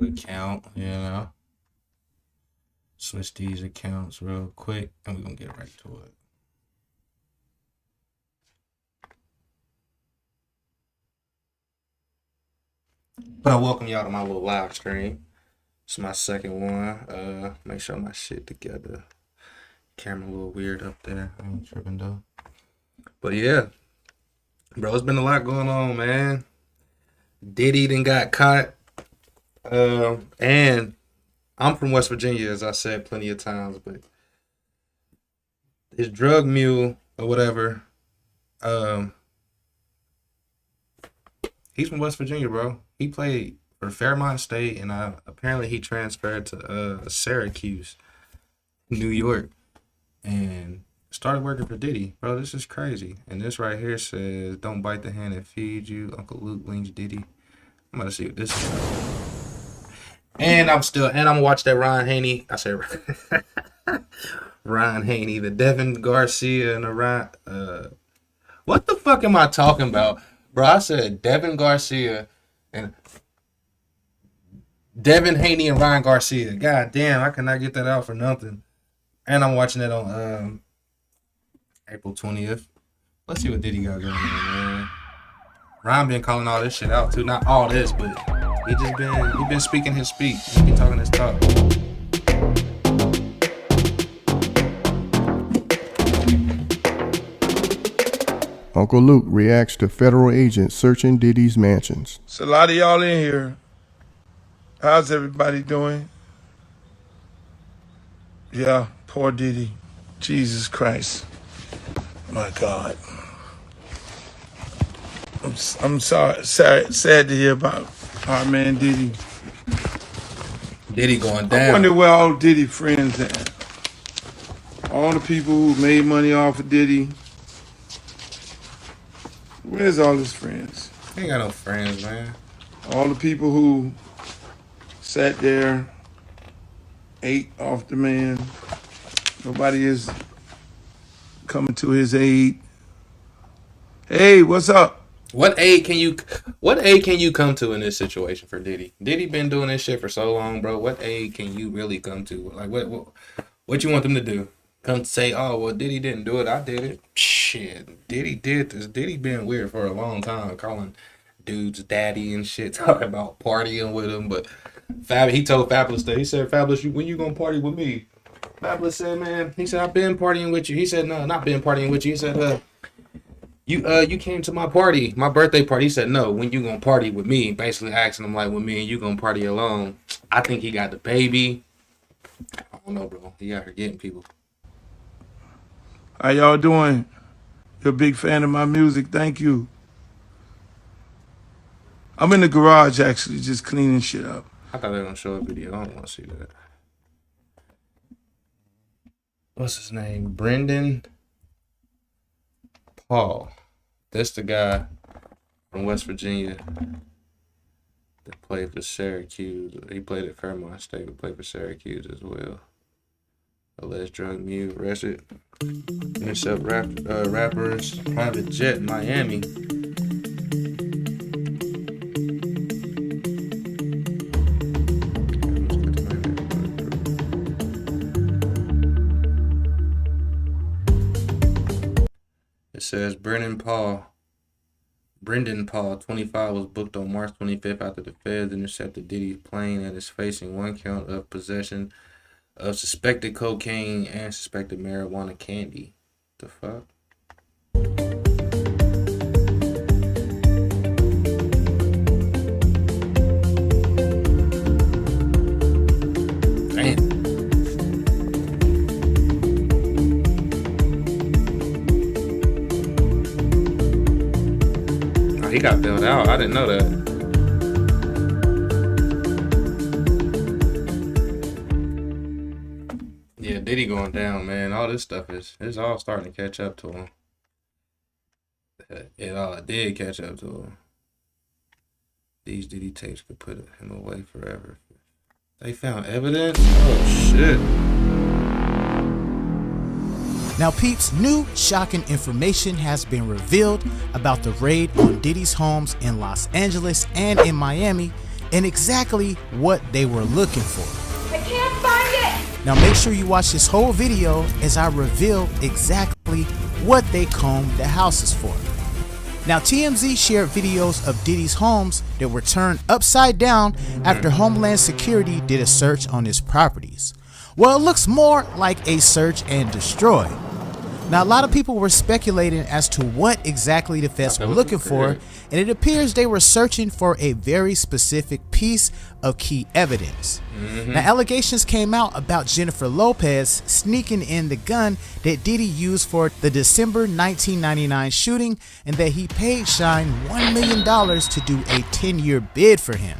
account, you know. Switch these accounts real quick, and we're gonna get right to it. But I welcome y'all to my little live stream. It's my second one. Make sure my shit together. Camera a little weird up there. I ain't tripping though. But yeah, bro, it's been a lot going on, man. Diddy done got caught. And I'm from West Virginia, as I said plenty of times, but his drug mule or whatever, he's from West Virginia, bro. He played for Fairmont State, and apparently he transferred to Syracuse, New York, and started working for Diddy. Bro, this is crazy. And this right here says, "Don't bite the hand that feeds you." Uncle Luke links Diddy. I'm about to see what this is. And I'm gonna watch that Ryan Haney. I said Ryan Haney, the Devin Garcia and the Ryan. What the fuck am I talking about, bro? I said Devin Garcia and Devin Haney and Ryan Garcia. God damn, I cannot get that out for nothing. And I'm watching it on April 20th. Let's see what Diddy got going on, man. Ryan been calling all this shit out too. Not all this, but he been speaking his speech. He been talking his talk. Uncle Luke reacts to federal agents searching Diddy's mansions. It's a lot of y'all in here. How's everybody doing? Yeah, poor Diddy. Jesus Christ. My God. I'm sorry, sad to hear about our man Diddy. Diddy going down. I wonder where all Diddy friends at. All the people who made money off of Diddy. Where's all his friends? He ain't got no friends, man. All the people who sat there, ate off the man. Nobody is coming to his aid. Hey, what's up? What aid can you come to in this situation for Diddy? Diddy been doing this shit for so long, bro. What aid can you really come to? Like what you want them to do? Come say, "Oh, well, Diddy didn't do it. I did it." Shit, Diddy did this. Diddy been weird for a long time, calling dudes daddy and shit, talking about partying with him. But he told Fabulous that he said, "Fabulous, when you gonna party with me?" Fabulous said, "Man," he said, "I've been partying with you." He said, "No, not been partying with you." He said, You came to my party, my birthday party." He said, "No, when you gonna party with me?" Basically asking him like, when me and you gonna party alone. I think he got the baby. I don't know, bro. He out here getting people. How y'all doing? You're a big fan of my music. Thank you. I'm in the garage actually, just cleaning shit up. I thought they were gonna show a video. I don't want to see that. What's his name? Brendan Paul. That's the guy from West Virginia that played for Syracuse. He played at Fairmont State, but played for Syracuse as well. Alleged drug mule arrested. Intercept rappers private jet in Miami. It says Brendan Paul, 25, was booked on March 25th after the feds intercepted Diddy's plane and is facing one count of possession of suspected cocaine and suspected marijuana candy. The fuck? Damn. Oh, he got bailed out. I didn't know that. Yeah, Diddy going down, man. All this stuff it's all starting to catch up to him. It all did catch up to him. These Diddy tapes could put him away forever. They found evidence? Oh, shit. Now, peeps, new shocking information has been revealed about the raid on Diddy's homes in Los Angeles and in Miami, and exactly what they were looking for. I can't find it! Now make sure you watch this whole video as I reveal exactly what they combed the houses for. Now TMZ shared videos of Diddy's homes that were turned upside down after Homeland Security did a search on his properties. Well, it looks more like a search and destroy. Now a lot of people were speculating as to what exactly the feds were looking for, and it appears they were searching for a very specific piece of key evidence. Now allegations came out about Jennifer Lopez sneaking in the gun that Diddy used for the December 1999 shooting, and that he paid Shine $1 million to do a 10-year bid for him.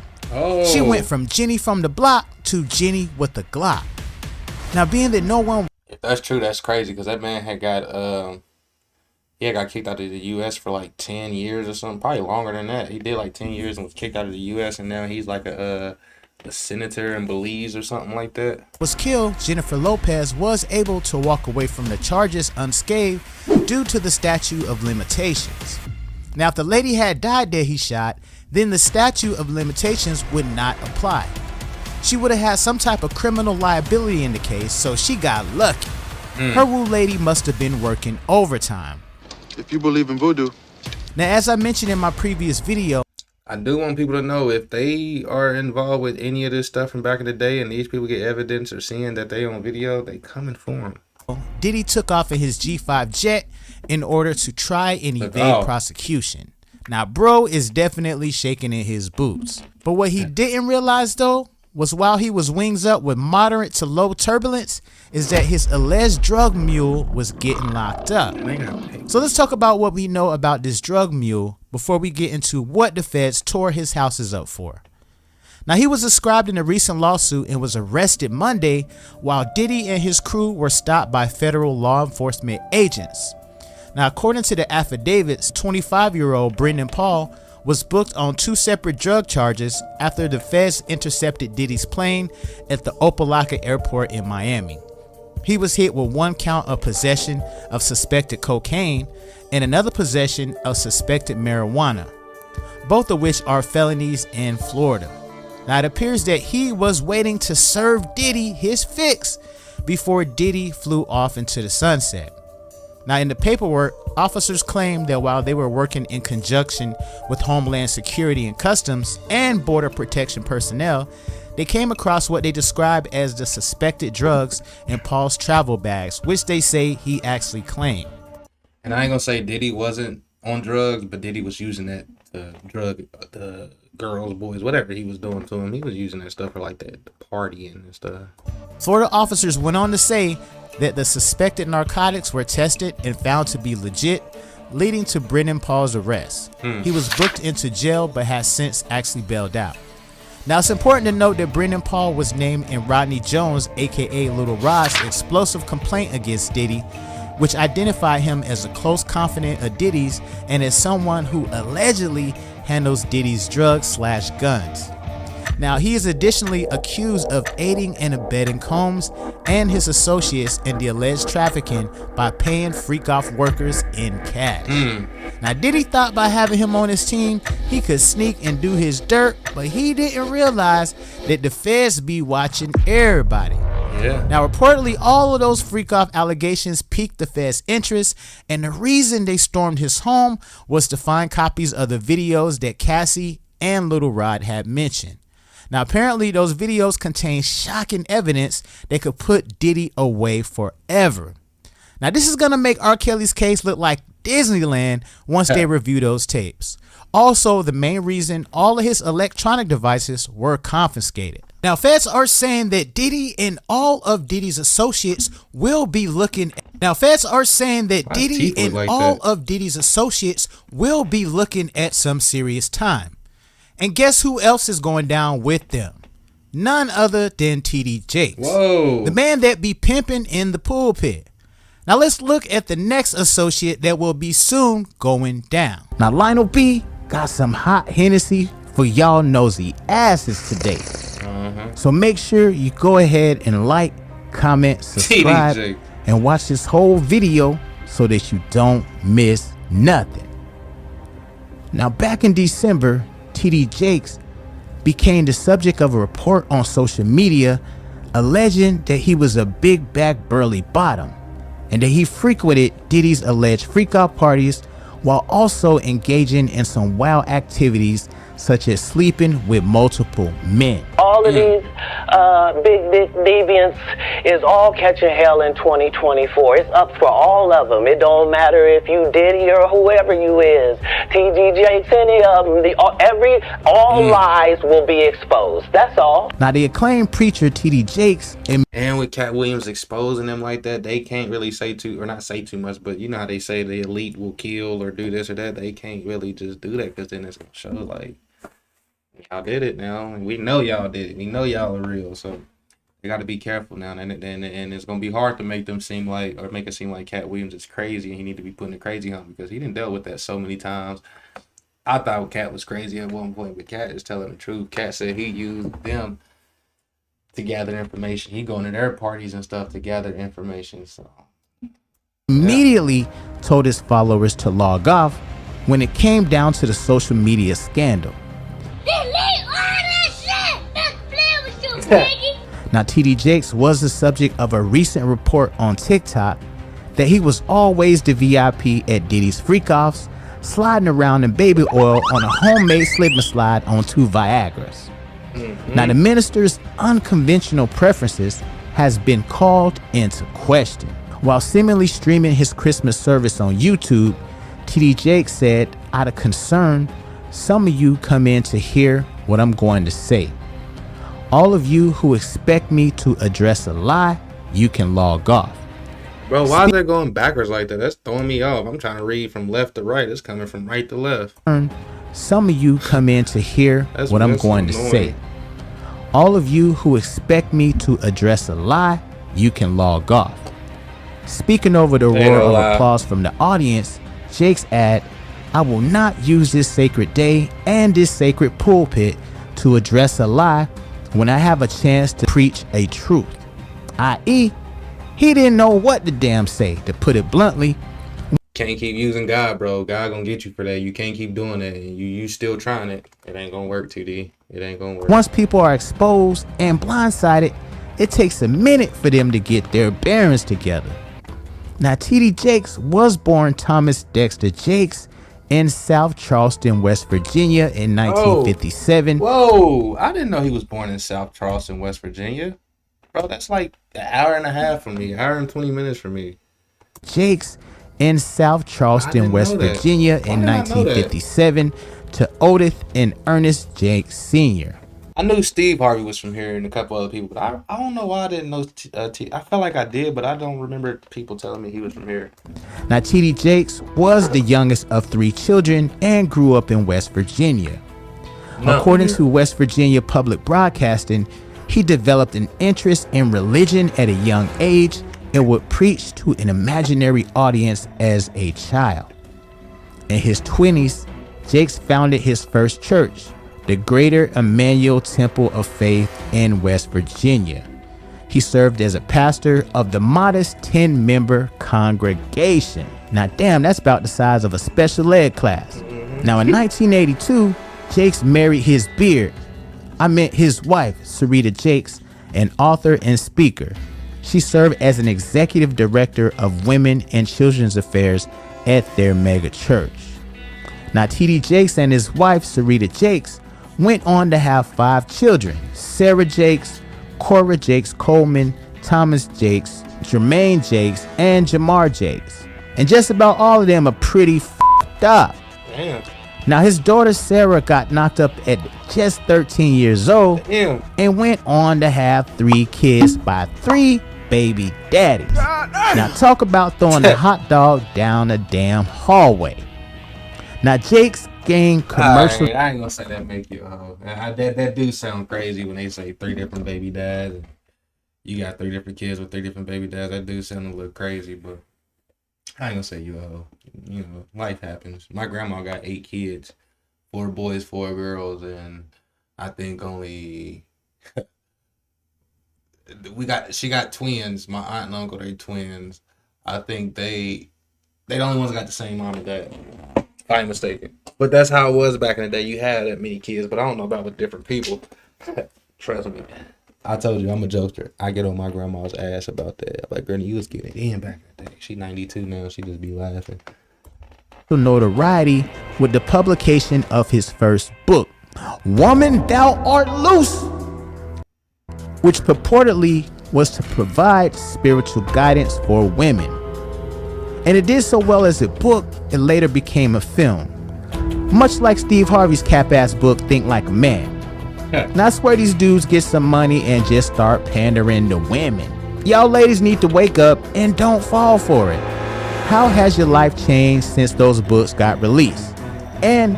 She went from Jenny from the block to Jenny with the Glock. Now being that no one... If that's true, that's crazy, because that man had got got kicked out of the U.S. for like 10 years or something, probably longer than that. He did like 10 years and was kicked out of the U.S. and now he's like a senator in Belize or something like that. Was killed, Jennifer Lopez was able to walk away from the charges unscathed due to the statute of limitations. Now if the lady had died that he shot, then the statute of limitations would not apply. She would have had some type of criminal liability in the case, so she got lucky. Her woo lady must have been working overtime. If you believe in voodoo. Now as I mentioned in my previous video, I do want people to know, if they are involved with any of this stuff from back in the day and these people get evidence or seeing that they on video, they coming for them. Diddy took off in his G5 jet in order to try and evade prosecution. Now bro is definitely shaking in his boots. But what he didn't realize though, was while he was wings up with moderate to low turbulence, is that his alleged drug mule was getting locked up. So let's talk about what we know about this drug mule before we get into what the feds tore his houses up for. Now he was described in a recent lawsuit and was arrested Monday while Diddy and his crew were stopped by federal law enforcement agents. Now according to the affidavits, 25-year-old Brendan Paul was booked on 2 separate drug charges after the feds intercepted Diddy's plane at the Opa-locka airport in Miami. He was hit with 1 count of possession of suspected cocaine and another possession of suspected marijuana, both of which are felonies in Florida. Now it appears that he was waiting to serve Diddy his fix before Diddy flew off into the sunset. Now in the paperwork, officers claimed that while they were working in conjunction with Homeland Security and Customs and Border Protection personnel, they came across what they described as the suspected drugs in Paul's travel bags, which they say he actually claimed. And I ain't gonna say Diddy wasn't on drugs, but Diddy was using that drug, the girls, boys, whatever he was doing to him. He was using that stuff for like that partying and stuff. Florida officers went on to say that the suspected narcotics were tested and found to be legit, leading to Brendan Paul's arrest. He was booked into jail but has since actually bailed out. Now it's important to note that Brendan Paul was named in Rodney Jones, aka Little Rod's, explosive complaint against Diddy, which identified him as a close confidant of Diddy's and as someone who allegedly handles Diddy's drugs/guns. Now he is additionally accused of aiding and abetting Combs and his associates in the alleged trafficking by paying freak-off workers in cash. Now Diddy thought by having him on his team he could sneak and do his dirt, but he didn't realize that the feds be watching everybody. Now reportedly all of those freak-off allegations piqued the feds' interest, and the reason they stormed his home was to find copies of the videos that Cassie and Little Rod had mentioned. Now apparently those videos contain shocking evidence that could put Diddy away forever. Now this is gonna make R. Kelly's case look like Disneyland once they review those tapes. Also the main reason all of his electronic devices were confiscated. Now feds are saying that Diddy and all of Diddy's associates will be looking at some serious time. And guess who else is going down with them? None other than TD Jakes. The man that be pimping in the pulpit. Now let's look at the next associate that will be soon going down. Now Lionel B got some hot Hennessy for y'all nosy asses today. So make sure you go ahead and like, comment, subscribe, and watch this whole video so that you don't miss nothing. Now back in December, TD Jakes became the subject of a report on social media alleging that he was a big back burly bottom and that he frequented Diddy's alleged freak-out parties while also engaging in some wild activities such as sleeping with multiple men. All of these big dick deviants is all catching hell in 2024. It's up for all of them. It don't matter if you Diddy or whoever you is. TG Jakes, any of them. All lies will be exposed. That's all. Now, the acclaimed preacher TD Jakes And with Cat Williams exposing them like that, they can't really say not say too much, but you know how they say the elite will kill or do this or that. They can't really just do that because then it's going to show like, y'all did it now. And we know y'all did it. We know y'all are real. So they got to be careful now. And it's going to be hard to make them seem like, or make it seem like Cat Williams is crazy and he need to be put in the crazy hunt because he didn't deal with that so many times. I thought Cat was crazy at one point, but Cat is telling the truth. Cat said he used them to gather information. He going to their parties and stuff to gather information. So immediately told his followers to log off when it came down to the social media scandal. Now, TD Jakes was the subject of a recent report on TikTok that he was always the VIP at Diddy's freak-offs, sliding around in baby oil on a homemade slip and slide on 2 Viagras. Now, the minister's unconventional preferences has been called into question. While seemingly streaming his Christmas service on YouTube, TD Jakes said, out of concern, some of you come in to hear what I'm going to say. All of you who expect me to address a lie, you can log off. Bro, why is that going backwards like that? That's throwing me off. I'm trying to read from left to right. It's coming from right to left. Some of you come in to hear what I'm going to say. All of you who expect me to address a lie, you can log off. Speaking over the roar of applause from the audience, Jakes add, I will not use this sacred day and this sacred pulpit to address a lie when I have a chance to preach a truth. I.e., he didn't know what to damn say, to put it bluntly. Can't keep using God, bro. God gonna get you for that. You can't keep doing that. You still trying it. It ain't gonna work, 2D. It ain't gonna work. Once people are exposed and blindsided, it takes a minute for them to get their bearings together. Now, TD Jakes was born Thomas Dexter Jakes in South Charleston, West Virginia in 1957. Whoa, I didn't know he was born in South Charleston, West Virginia. Bro, that's like an hour and a half from me, an hour and 20 minutes from me. Jakes in South Charleston, West Virginia in 1957 to Otis and Ernest Jakes Sr. I knew Steve Harvey was from here and a couple other people, but I don't know why I didn't know. I felt like I did, but I don't remember people telling me he was from here. Now, TD Jakes was the youngest of 3 children and grew up in West Virginia. According to West Virginia Public Broadcasting, he developed an interest in religion at a young age and would preach to an imaginary audience as a child. In his 20s, Jakes founded his first church, the Greater Emmanuel Temple of Faith in West Virginia. He served as a pastor of the modest 10-member congregation. Now, damn, that's about the size of a special ed class. Now, in 1982, Jakes married his his wife, Sarita Jakes, an author and speaker. She served as an executive director of women and children's affairs at their mega church. Now, TD Jakes and his wife, Sarita Jakes, went on to have 5 children: Sarah Jakes, Cora Jakes Coleman, Thomas Jakes, Jermaine Jakes, and Jamar Jakes. And just about all of them are pretty f***ed up. Damn. Now, his daughter Sarah got knocked up at just 13 years old and went on to have 3 kids by 3 baby daddies. Now, talk about throwing the hot dog down a damn hallway. Now, Jakes gained commercial. I ain't gonna say that make you a hoe. That do sound crazy when they say 3 different baby dads. And you got 3 different kids with 3 different baby dads. That do sound a little crazy, but I ain't gonna say you a hoe. You know, life happens. My grandma got 8 kids, 4 boys, 4 girls, and I think only she got twins. My aunt and uncle, they twins. I think they the only ones that got the same mom and dad. if I ain't mistaken. But that's how it was back in the day. You had that many kids, but I don't know about with different people. Trust me. I told you, I'm a jokester. I get on my grandma's ass about that. I'm like, Granny, you was getting it in back in the day. She 92 now. She just be laughing. Notoriety with the publication of his first book, Woman, Thou Art Loose, which purportedly was to provide spiritual guidance for women. And it did so well as a book, it later became a film. Much like Steve Harvey's cap-ass book, Think Like a Man. And I swear these dudes get some money and just start pandering to women. Y'all ladies need to wake up and don't fall for it. How has your life changed since those books got released? And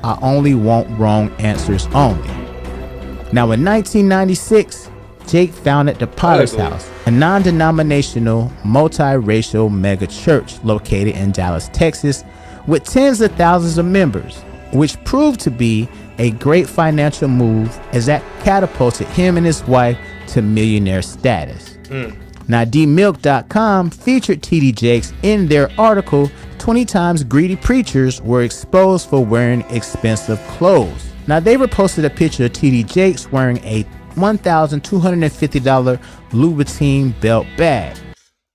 I only want wrong answers only. Now in 1996, Jake founded the Potter's House, a non-denominational, multiracial mega church located in Dallas, Texas, with tens of thousands of members, which proved to be a great financial move as that catapulted him and his wife to millionaire status. Now, DMilk.com featured TD Jakes in their article, 20 times greedy preachers were exposed for wearing expensive clothes. Now, they reposted a picture of TD Jakes wearing a $1,250 Louboutin belt bag.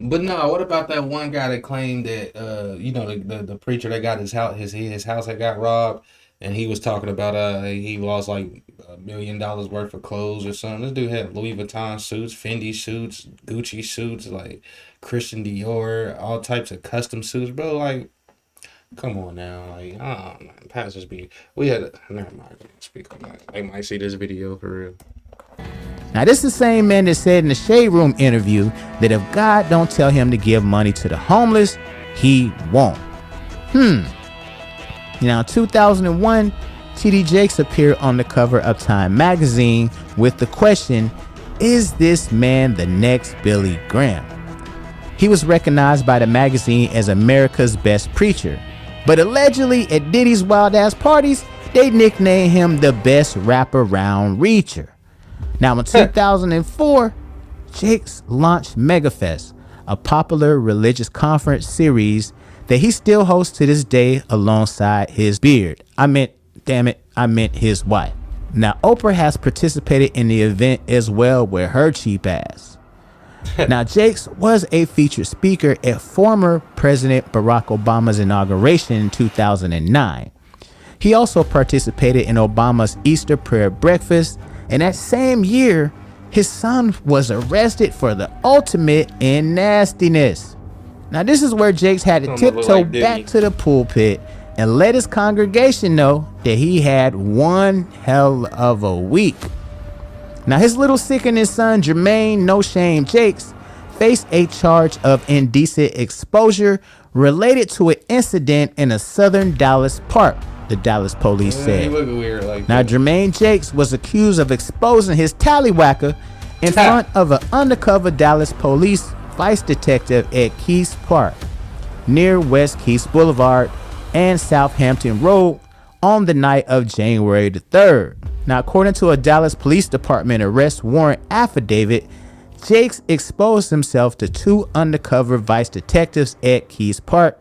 But no, what about that one guy that claimed that, the preacher that got his house had got robbed, and he was talking about he lost like $1 million worth of clothes or something. This dude had Louis Vuitton suits, Fendi suits, Gucci suits, like Christian Dior, all types of custom suits, bro. Like, come on now, like, pastors be. We had never mind. Speak on that. They might see this video for real. Now, this is the same man that said in the Shade Room interview that if God don't tell him to give money to the homeless, he won't. Now, in 2001, TD Jakes appeared on the cover of Time magazine with the question, is this man the next Billy Graham? He was recognized by the magazine as America's best preacher, but allegedly at Diddy's wild ass parties, they nicknamed him the best wraparound reacher. Now in 2004, Jakes launched MegaFest, a popular religious conference series that he still hosts to this day alongside his his wife. Now Oprah has participated in the event as well with her cheap ass. Now Jakes was a featured speaker at former President Barack Obama's inauguration in 2009. He also participated in Obama's Easter prayer breakfast, and that same year, his son was arrested for the ultimate in nastiness. Now this is where Jakes had to tiptoe back to the pulpit and let his congregation know that he had one hell of a week. Now his little sickening son, Jermaine No Shame Jakes, faced a charge of indecent exposure related to an incident in a southern Dallas park, the Dallas police said. Now Jermaine Jakes was accused of exposing his tallywhacker in front of an undercover Dallas police vice detective at Keys Park, near West Keys Boulevard and Southampton Road on the night of January the 3rd. Now, according to a Dallas Police Department arrest warrant affidavit, Jakes exposed himself to two undercover vice detectives at Keys Park.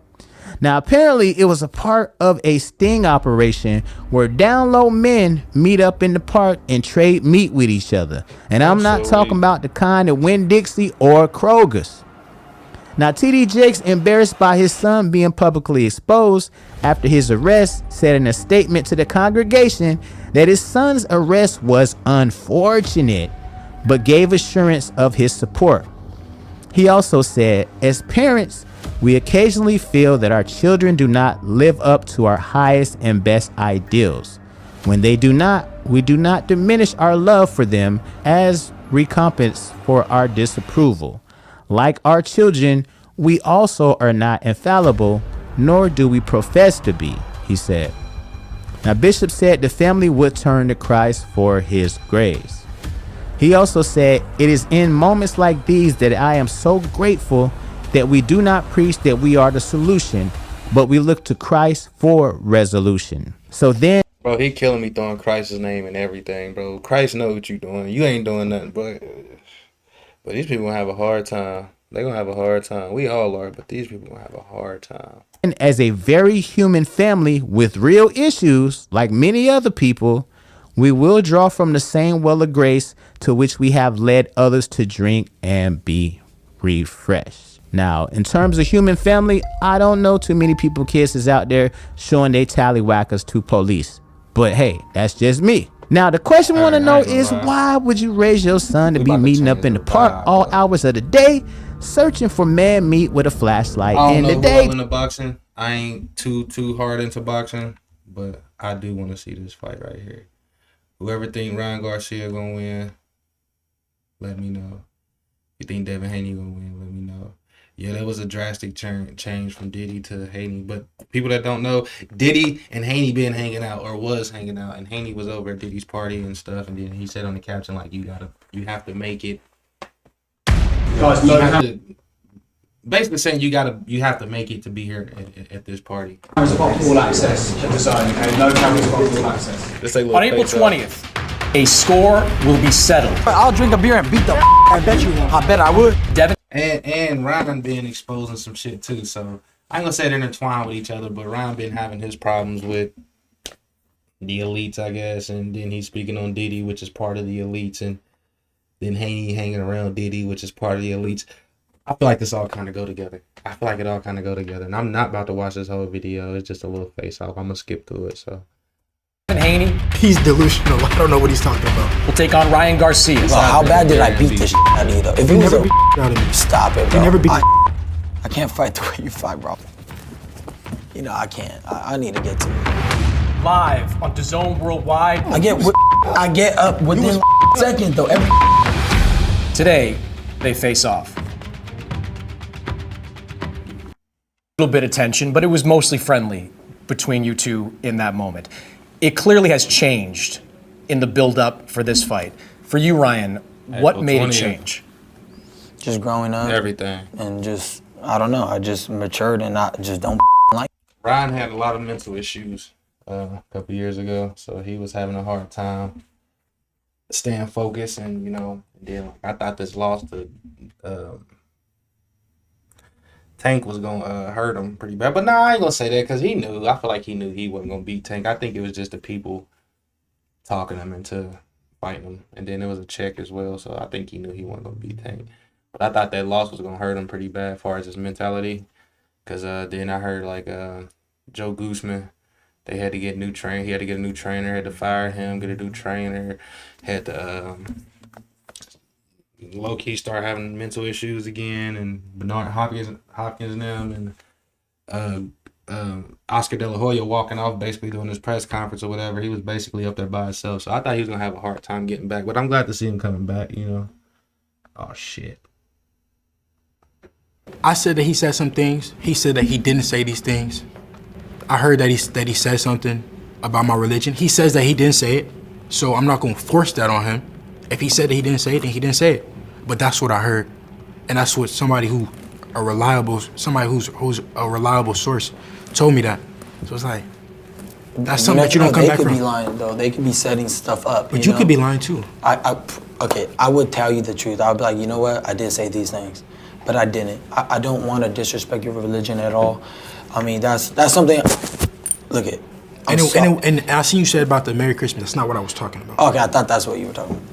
Now, apparently, it was a part of a sting operation where down low men meet up in the park and trade meat with each other. And I'm not talking about the kind at Winn-Dixie or Kroger's. Now, TD Jakes, embarrassed by his son being publicly exposed after his arrest, said in a statement to the congregation that his son's arrest was unfortunate, but gave assurance of his support. He also said, as parents, we occasionally feel that our children do not live up to our highest and best ideals. When they do not, we do not diminish our love for them as recompense for our disapproval. Like our children, we also are not infallible, nor do we profess to be, he said. Now, Bishop said the family would turn to Christ for his grace. He also said, it is in moments like these that I am so grateful that we do not preach that we are the solution, but we look to Christ for resolution. So then, bro, he killing me throwing Christ's name and everything, bro. Christ knows what you doing. You ain't doing nothing, but these people gonna have a hard time. They gonna have a hard time. We all are, but these people gonna have a hard time. And as a very human family with real issues, like many other people, we will draw from the same well of grace to which we have led others to drink and be refreshed. Now, in terms of human family, I don't know too many people, kids is out there showing they tallywhackers to police. But hey, that's just me. Now, the question we want to know is, why would you raise your son to be meeting up in the park all hours of the day, searching for man meat with a flashlight in the day? In the boxing, I ain't too hard into boxing, but I do want to see this fight right here. Whoever think Ryan Garcia gonna win, let me know. You think Devin Haney gonna win, let me know. Yeah, that was a drastic change from Diddy to Haney. But people that don't know, Diddy and Haney been hanging out, or was hanging out, and Haney was over at Diddy's party and stuff. And then he said on the caption, like, you have to make it. Basically saying you have to make it to be here at this party. Cameras about all access at the zone, okay? No cameras about all access. On April 20th, a score will be settled. I'll drink a beer and beat the I bet you won't. I bet I would. Devin and Ryan been exposing some shit too, so I ain't gonna say they're intertwined with each other, but Ryan been having his problems with the elites, I guess, and then he's speaking on Diddy, which is part of the elites, and then Haney hanging around Diddy, which is part of the elites. I feel like this all kind of go together. I feel like it all kind of go together, and I'm not about to watch this whole video. It's just a little face off. I'm gonna skip through it. So Haney, He's delusional. I don't know what he's talking about. will take on Ryan Garcia. Well, how bad did I beat this shit out of you, though? If You it was never a... beat out of me. Stop it, bro. You never beat I can't fight the way you fight, bro. You know, I can't. I need to get to it. Live on DAZN Worldwide. I get up within a second, though. Today, they face off. A little bit of tension, but it was mostly friendly between you two in that moment. It clearly has changed in the build-up for this fight. For you, Ryan, what made it change? Just growing up. everything. And just, I don't know, I just matured and I just don't like. Ryan had a lot of mental issues a couple years ago, so he was having a hard time staying focused, and then I thought this loss to Tank was gonna hurt him pretty bad, but I ain't gonna say that because he knew. I feel like he knew he wasn't gonna beat Tank. I think it was just the people talking him into fighting him, and then it was a check as well. So I think he knew he wasn't gonna beat Tank. But I thought that loss was gonna hurt him pretty bad as far as his mentality, because then I heard like Joe Guzman, they had to get new train. He had to get a new trainer. Had to fire him, get a new trainer. Had to low key start having mental issues again, and Bernard Hopkins and them, and Oscar De La Hoya walking off basically doing his press conference or whatever. He was basically up there by himself, so I thought he was gonna have a hard time getting back. But I'm glad to see him coming back. Oh shit. I said that he said some things. He said that he didn't say these things. I heard that he said something about my religion. He says that he didn't say it, so I'm not gonna force that on him. If he said that he didn't say it, then he didn't say it. But that's what I heard, and that's what somebody who's a reliable source told me that. So it's like, that's something that you don't come back from. They could be lying though. They could be setting stuff up. But you could be lying too. Okay, I would tell you the truth. I'd be like, you know what? I did say these things, but I didn't. I don't want to disrespect your religion at all. I mean, that's something. Look at. And I seen you said about the Merry Christmas. That's not what I was talking about. Okay, I thought that's what you were talking about.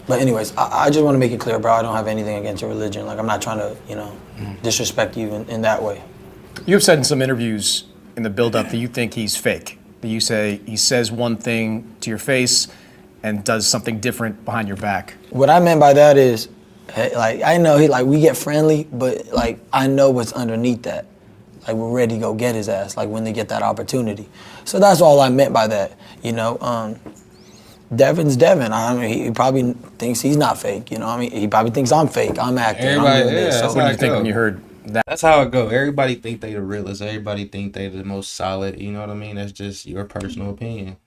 But anyways, I just want to make it clear, bro. I don't have anything against your religion. Like, I'm not trying to, disrespect you in that way. You have said in some interviews in the build-up that you think he's fake. That you say he says one thing to your face and does something different behind your back. What I meant by that is, hey, like, I know we get friendly, but like, I know what's underneath that. Like, we're ready to go get his ass, like when they get that opportunity. So that's all I meant by that, Devin's Devin. I mean, he probably thinks he's not fake. He probably thinks I'm fake. I'm acting. Everybody, I'm doing this. that's So how What it do you think go. when you heard that? That's how it go. Everybody think they the realest. Everybody think they the most solid. You know what I mean? That's just your personal opinion.